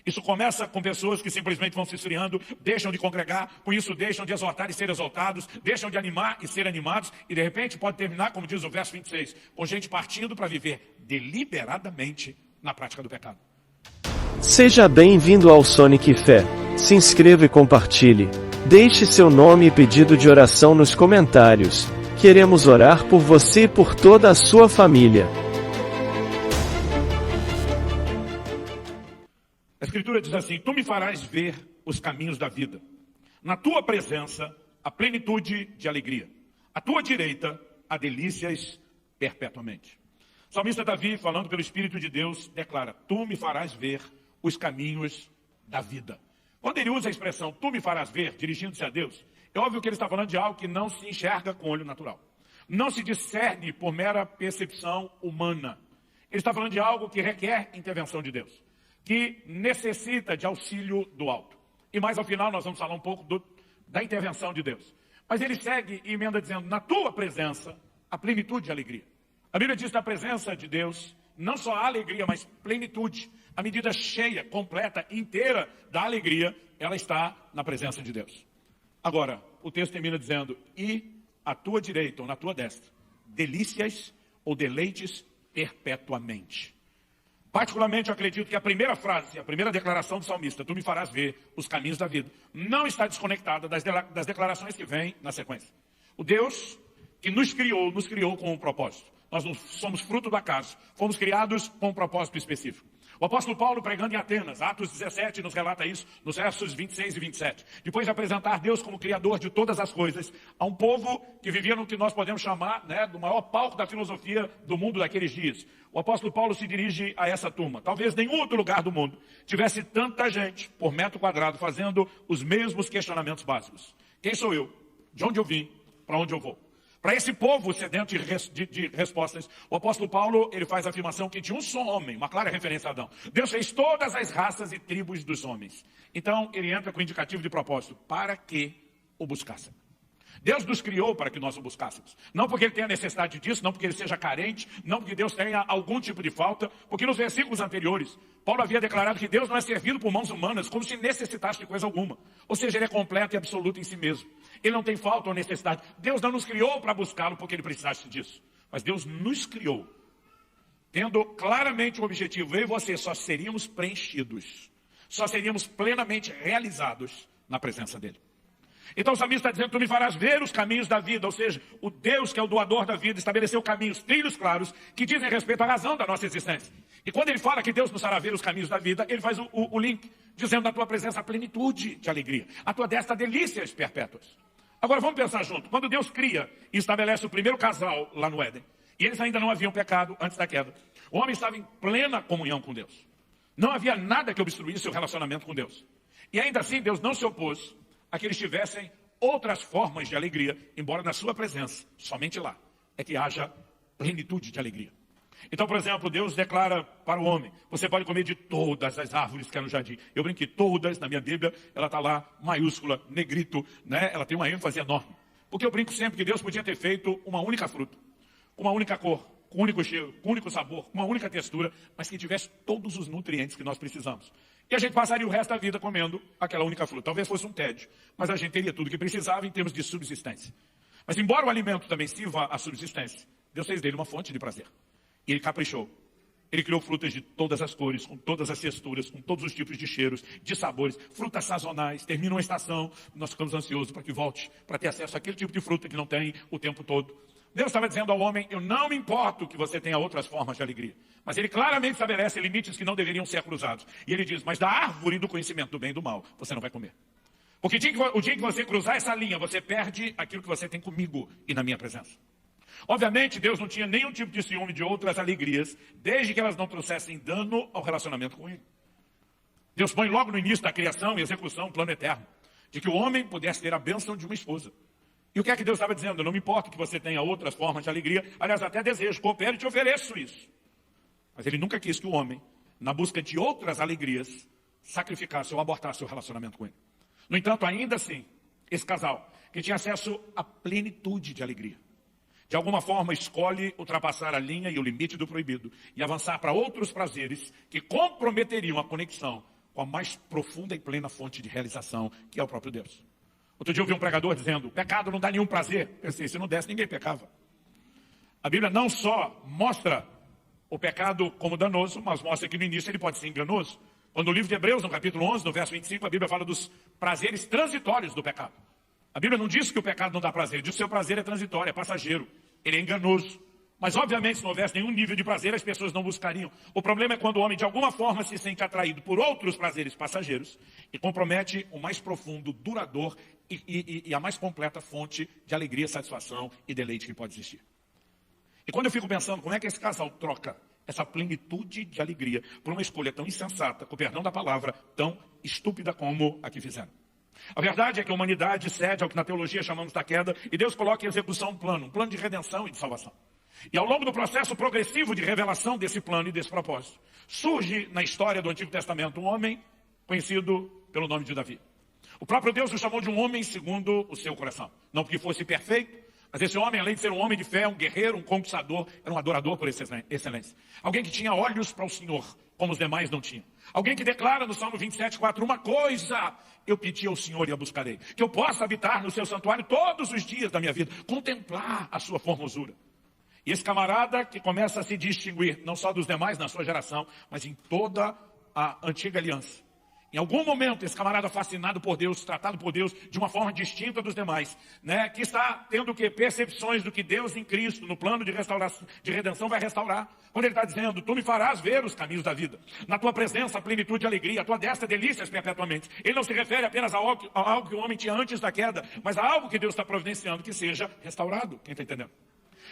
Isso começa com pessoas que simplesmente vão se esfriando, deixam de congregar, com isso deixam de exortar e ser exaltados, deixam de animar e ser animados, e de repente pode terminar, como diz o verso 26, com gente partindo para viver deliberadamente na prática do pecado. Seja bem-vindo ao Sonic Fé. Se inscreva e compartilhe. Deixe seu nome e pedido de oração nos comentários. Queremos orar por você e por toda a sua família. A Escritura diz assim: tu me farás ver os caminhos da vida. Na tua presença, a plenitude de alegria. À tua direita, há delícias perpetuamente. O salmista Davi, falando pelo Espírito de Deus, declara: tu me farás ver os caminhos da vida. Quando ele usa a expressão tu me farás ver, dirigindo-se a Deus, é óbvio que ele está falando de algo que não se enxerga com o olho natural. Não se discerne por mera percepção humana. Ele está falando de algo que requer intervenção de Deus, que necessita de auxílio do alto. E mais ao final nós vamos falar um pouco da intervenção de Deus. Mas ele segue e emenda dizendo: na tua presença, a plenitude de alegria. A Bíblia diz que na presença de Deus, não só há alegria, mas plenitude. A medida cheia, completa, inteira da alegria, ela está na presença de Deus. Agora, o texto termina dizendo: e à tua direita ou na tua destra, delícias ou deleites perpetuamente. Particularmente, eu acredito que a primeira frase, a primeira declaração do salmista, tu me farás ver os caminhos da vida, não está desconectada das declarações que vêm na sequência. O Deus que nos criou com um propósito. Nós não somos fruto do acaso, fomos criados com um propósito específico. O apóstolo Paulo, pregando em Atenas, Atos 17, nos relata isso, nos versos 26 e 27. Depois de apresentar Deus como criador de todas as coisas, a um povo que vivia no que nós podemos chamar, do maior palco da filosofia do mundo daqueles dias. O apóstolo Paulo se dirige a essa turma. Talvez nenhum outro lugar do mundo tivesse tanta gente por metro quadrado fazendo os mesmos questionamentos básicos. Quem sou eu? De onde eu vim? Para onde eu vou? Para esse povo sedento de respostas, o apóstolo Paulo ele faz a afirmação que tinha um só homem, uma clara referência a Adão. Deus fez todas as raças e tribos dos homens. Então ele entra com o indicativo de propósito, para que o buscassem. Deus nos criou para que nós o buscássemos. Não porque ele tenha necessidade disso, não porque ele seja carente, não porque Deus tenha algum tipo de falta, porque nos versículos anteriores, Paulo havia declarado que Deus não é servido por mãos humanas, como se necessitasse de coisa alguma. Ou seja, ele é completo e absoluto em si mesmo. Ele não tem falta ou necessidade. Deus não nos criou para buscá-lo porque ele precisasse disso. Mas Deus nos criou, tendo claramente o objetivo, eu e você só seríamos preenchidos, só seríamos plenamente realizados na presença dele. Então o salmista está dizendo, tu me farás ver os caminhos da vida, ou seja, o Deus que é o doador da vida, estabeleceu caminhos, trilhos claros, que dizem respeito à razão da nossa existência. E quando ele fala que Deus nos fará ver os caminhos da vida, ele faz o link, dizendo na tua presença a plenitude de alegria, a tua destra delícias perpétuas. Agora vamos pensar junto, quando Deus cria e estabelece o primeiro casal lá no Éden, e eles ainda não haviam pecado antes da queda, o homem estava em plena comunhão com Deus. Não havia nada que obstruísse o relacionamento com Deus. E ainda assim Deus não se opôs a que eles tivessem outras formas de alegria, embora na sua presença, somente lá, é que haja plenitude de alegria. Então, por exemplo, Deus declara para o homem, você pode comer de todas as árvores que há no jardim. Eu brinquei, todas, na minha Bíblia, ela está lá, maiúscula, negrito, ela tem uma ênfase enorme. Porque eu brinco sempre que Deus podia ter feito uma única fruta, com uma única cor, com um único cheiro, com um único sabor, com uma única textura, mas que tivesse todos os nutrientes que nós precisamos. E a gente passaria o resto da vida comendo aquela única fruta. Talvez fosse um tédio, mas a gente teria tudo que precisava em termos de subsistência. Mas embora o alimento também sirva à subsistência, Deus fez dele uma fonte de prazer. E ele caprichou. Ele criou frutas de todas as cores, com todas as texturas, com todos os tipos de cheiros, de sabores, frutas sazonais. Termina uma estação, nós ficamos ansiosos para que volte, para ter acesso àquele tipo de fruta que não tem o tempo todo. Deus estava dizendo ao homem, eu não me importo que você tenha outras formas de alegria. Mas ele claramente estabelece limites que não deveriam ser cruzados. E ele diz, mas da árvore do conhecimento do bem e do mal, você não vai comer. Porque o dia que você cruzar essa linha, você perde aquilo que você tem comigo e na minha presença. Obviamente, Deus não tinha nenhum tipo de ciúme de outras alegrias, desde que elas não trouxessem dano ao relacionamento com ele. Deus põe logo no início da criação e execução um plano eterno, de que o homem pudesse ter a bênção de uma esposa. E o que é que Deus estava dizendo? Eu não me importo que você tenha outras formas de alegria, aliás, até desejo, coopere e te ofereço isso. Mas ele nunca quis que o homem, na busca de outras alegrias, sacrificasse ou abortasse o relacionamento com ele. No entanto, ainda assim, esse casal, que tinha acesso à plenitude de alegria, de alguma forma escolhe ultrapassar a linha e o limite do proibido e avançar para outros prazeres que comprometeriam a conexão com a mais profunda e plena fonte de realização, que é o próprio Deus. Outro dia eu vi um pregador dizendo, pecado não dá nenhum prazer. Eu pensei, se não desse, ninguém pecava. A Bíblia não só mostra o pecado como danoso, mas mostra que no início ele pode ser enganoso. Quando no livro de Hebreus, no capítulo 11, no verso 25, a Bíblia fala dos prazeres transitórios do pecado. A Bíblia não diz que o pecado não dá prazer, diz que o seu prazer é transitório, é passageiro, ele é enganoso. Mas, obviamente, se não houvesse nenhum nível de prazer, as pessoas não buscariam. O problema é quando o homem, de alguma forma, se sente atraído por outros prazeres passageiros e compromete o mais profundo, duradouro e a mais completa fonte de alegria, satisfação e deleite que pode existir. E quando eu fico pensando, como é que esse casal troca essa plenitude de alegria por uma escolha tão insensata, com o perdão da palavra, tão estúpida como a que fizeram? A verdade é que a humanidade cede ao que na teologia chamamos da queda, e Deus coloca em execução um plano de redenção e de salvação. E ao longo do processo progressivo de revelação desse plano e desse propósito, surge na história do Antigo Testamento um homem conhecido pelo nome de Davi. O próprio Deus o chamou de um homem segundo o seu coração. Não porque fosse perfeito, mas esse homem, além de ser um homem de fé, um guerreiro, um conquistador, era um adorador por excelência. Alguém que tinha olhos para o Senhor, como os demais não tinham. Alguém que declara no Salmo 27:4, uma coisa eu pedi ao Senhor e a buscarei, que eu possa habitar no seu santuário todos os dias da minha vida, contemplar a sua formosura. E esse camarada que começa a se distinguir, não só dos demais na sua geração, mas em toda a antiga aliança. Em algum momento, esse camarada fascinado por Deus, tratado por Deus de uma forma distinta dos demais, né? Que está tendo percepções do que Deus em Cristo, no plano de restauração, de redenção, vai restaurar. Quando ele está dizendo, tu me farás ver os caminhos da vida. Na tua presença, plenitude e alegria, a tua destra, delícias perpetuamente. Ele não se refere apenas a algo que o homem tinha antes da queda, mas a algo que Deus está providenciando que seja restaurado. Quem está entendendo?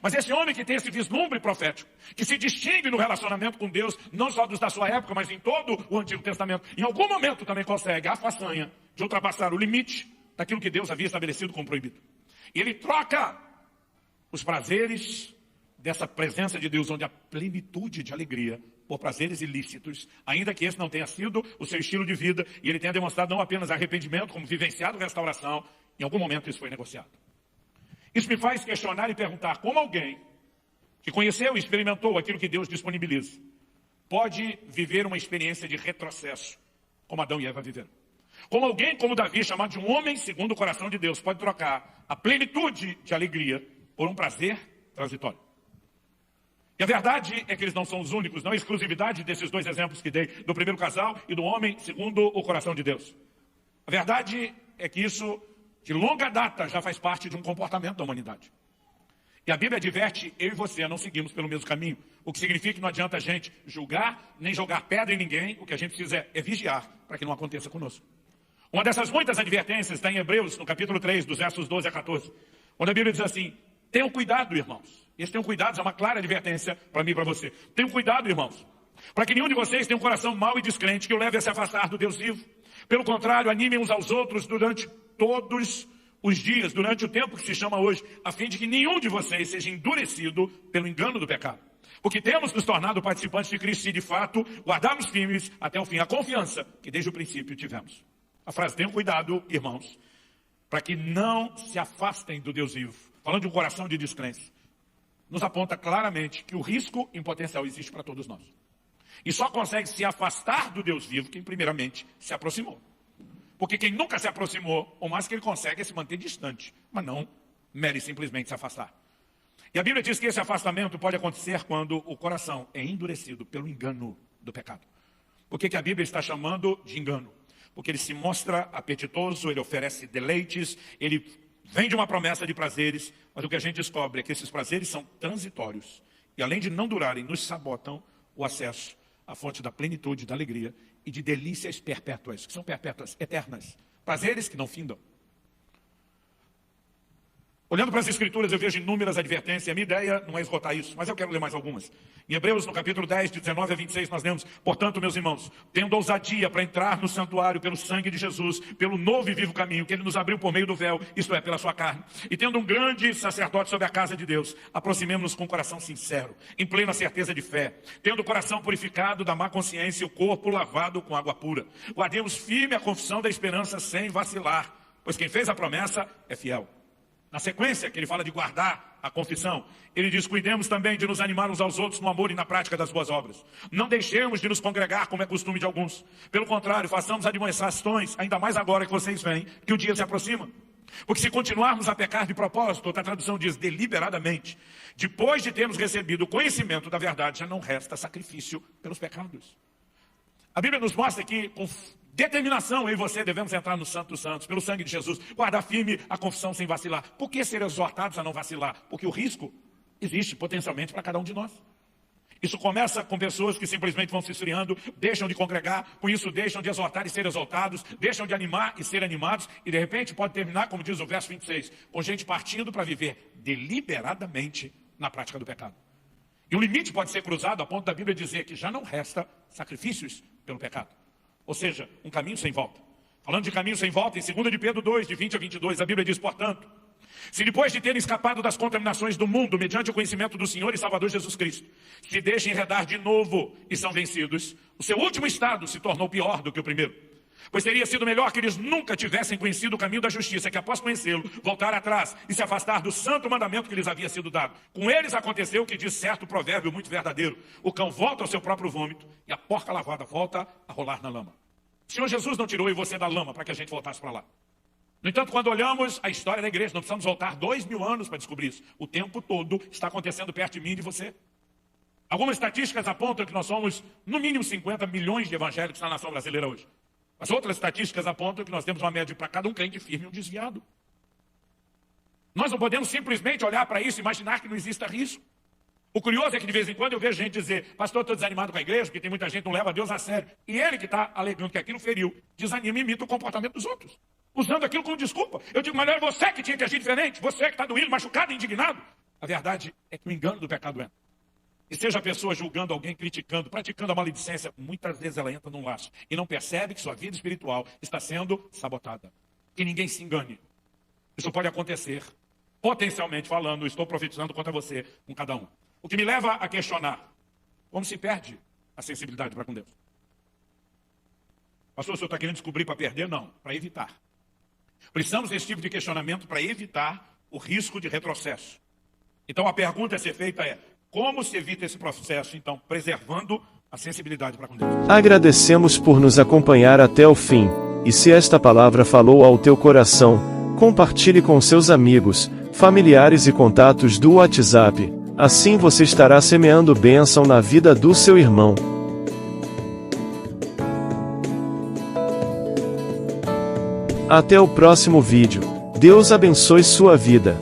Mas esse homem que tem esse vislumbre profético, que se distingue no relacionamento com Deus, não só dos da sua época, mas em todo o Antigo Testamento, em algum momento também consegue a façanha de ultrapassar o limite daquilo que Deus havia estabelecido como proibido. E ele troca os prazeres dessa presença de Deus, onde há plenitude de alegria, por prazeres ilícitos, ainda que esse não tenha sido o seu estilo de vida, e ele tenha demonstrado não apenas arrependimento, como vivenciado restauração, em algum momento isso foi negociado. Isso me faz questionar e perguntar como alguém que conheceu e experimentou aquilo que Deus disponibiliza pode viver uma experiência de retrocesso, como Adão e Eva viveram. Como alguém como Davi, chamado de um homem segundo o coração de Deus, pode trocar a plenitude de alegria por um prazer transitório. E a verdade é que eles não são os únicos, não é a exclusividade desses dois exemplos que dei, do primeiro casal e do homem segundo o coração de Deus. A verdade é que isso de longa data já faz parte de um comportamento da humanidade. E a Bíblia adverte, eu e você não seguimos pelo mesmo caminho. O que significa que não adianta a gente julgar, nem jogar pedra em ninguém. O que a gente precisa é vigiar para que não aconteça conosco. Uma dessas muitas advertências está em Hebreus, no capítulo 3, dos versos 12 a 14. Onde a Bíblia diz assim, tenham cuidado, irmãos. Esse tenham cuidado é uma clara advertência para mim e para você. Tenham cuidado, irmãos, para que nenhum de vocês tenha um coração mau e descrente que o leve a se afastar do Deus vivo. Pelo contrário, animem uns aos outros durante todos os dias, durante o tempo que se chama hoje, a fim de que nenhum de vocês seja endurecido pelo engano do pecado. Porque temos nos tornado participantes de Cristo se de fato guardarmos firmes até o fim a confiança que desde o princípio tivemos. A frase, tenham cuidado, irmãos, para que não se afastem do Deus vivo. Falando de um coração de descrença, nos aponta claramente que o risco em potencial existe para todos nós. E só consegue se afastar do Deus vivo quem primeiramente se aproximou. Porque quem nunca se aproximou, o mais que ele consegue é se manter distante, mas não mere simplesmente se afastar. E a Bíblia diz que esse afastamento pode acontecer quando o coração é endurecido pelo engano do pecado. Por que a Bíblia está chamando de engano? Porque ele se mostra apetitoso, ele oferece deleites, ele vem de uma promessa de prazeres, mas o que a gente descobre é que esses prazeres são transitórios. E além de não durarem, nos sabotam o acesso à fonte da plenitude, da alegria e de delícias perpétuas, que são perpétuas, eternas. Prazeres que não findam. Olhando para as Escrituras, eu vejo inúmeras advertências. A minha ideia não é esgotar isso, mas eu quero ler mais algumas. Em Hebreus, no capítulo 10, de 19 a 26, nós lemos, portanto, meus irmãos, tendo ousadia para entrar no santuário pelo sangue de Jesus, pelo novo e vivo caminho que ele nos abriu por meio do véu, isto é, pela sua carne, e tendo um grande sacerdote sobre a casa de Deus, aproximemo-nos com o coração sincero, em plena certeza de fé, tendo o coração purificado da má consciência e o corpo lavado com água pura. Guardemos firme a confissão da esperança sem vacilar, pois quem fez a promessa é fiel. Na sequência, que ele fala de guardar a confissão, ele diz: cuidemos também de nos animar uns aos outros no amor e na prática das boas obras. Não deixemos de nos congregar, como é costume de alguns. Pelo contrário, façamos admoestações, ainda mais agora que vocês veem que o dia se aproxima. Porque se continuarmos a pecar de propósito, outra tradução diz deliberadamente, depois de termos recebido o conhecimento da verdade, já não resta sacrifício pelos pecados. A Bíblia nos mostra que com determinação eu e você devemos entrar no Santo dos Santos, pelo sangue de Jesus, guardar firme a confissão sem vacilar. Por que ser exortados a não vacilar? Porque o risco existe potencialmente para cada um de nós. Isso começa com pessoas que simplesmente vão se esfriando, deixam de congregar, com isso deixam de exortar e ser exortados, deixam de animar e ser animados, e de repente pode terminar, como diz o verso 26, com gente partindo para viver deliberadamente na prática do pecado. E o limite pode ser cruzado a ponto da Bíblia dizer que já não resta sacrifícios pelo pecado. Ou seja, um caminho sem volta. Falando de caminho sem volta, em 2 de Pedro 2, de 20 a 22, a Bíblia diz: portanto, se depois de terem escapado das contaminações do mundo, mediante o conhecimento do Senhor e Salvador Jesus Cristo, se deixam enredar de novo e são vencidos, o seu último estado se tornou pior do que o primeiro. Pois teria sido melhor que eles nunca tivessem conhecido o caminho da justiça, que após conhecê-lo, voltar atrás e se afastar do santo mandamento que lhes havia sido dado. Com eles aconteceu o que diz certo provérbio muito verdadeiro: o cão volta ao seu próprio vômito e a porca lavada volta a rolar na lama. O Senhor Jesus não tirou eu e você da lama para que a gente voltasse para lá. No entanto, quando olhamos a história da igreja, não precisamos voltar 2000 anos para descobrir isso. O tempo todo está acontecendo perto de mim e de você. Algumas estatísticas apontam que nós somos, no mínimo, 50 milhões de evangélicos na nação brasileira hoje. As outras estatísticas apontam que nós temos uma média para cada um crente firme e um desviado. Nós não podemos simplesmente olhar para isso e imaginar que não exista risco. O curioso é que de vez em quando eu vejo gente dizer: pastor, estou desanimado com a igreja, porque tem muita gente que não leva Deus a sério. E ele que está alegando que aquilo feriu, desanima e imita o comportamento dos outros, usando aquilo como desculpa. Eu digo: mas não era você que tinha que agir diferente, você que está doído, machucado, indignado. A verdade é que o engano do pecado entra. E seja a pessoa julgando alguém, criticando, praticando a maledicência, muitas vezes ela entra num laço e não percebe que sua vida espiritual está sendo sabotada. Que ninguém se engane. Isso pode acontecer, potencialmente falando, estou profetizando contra você, com cada um. O que me leva a questionar: como se perde a sensibilidade para com Deus? Pastor, o senhor está querendo descobrir para perder? Não, para evitar. Precisamos desse tipo de questionamento para evitar o risco de retrocesso. Então a pergunta a ser feita é: como se evita esse processo, então, preservando a sensibilidade para com Deus? Agradecemos por nos acompanhar até o fim, e se esta palavra falou ao teu coração, compartilhe com seus amigos, familiares e contatos do WhatsApp. Assim você estará semeando bênção na vida do seu irmão. Até o próximo vídeo. Deus abençoe sua vida.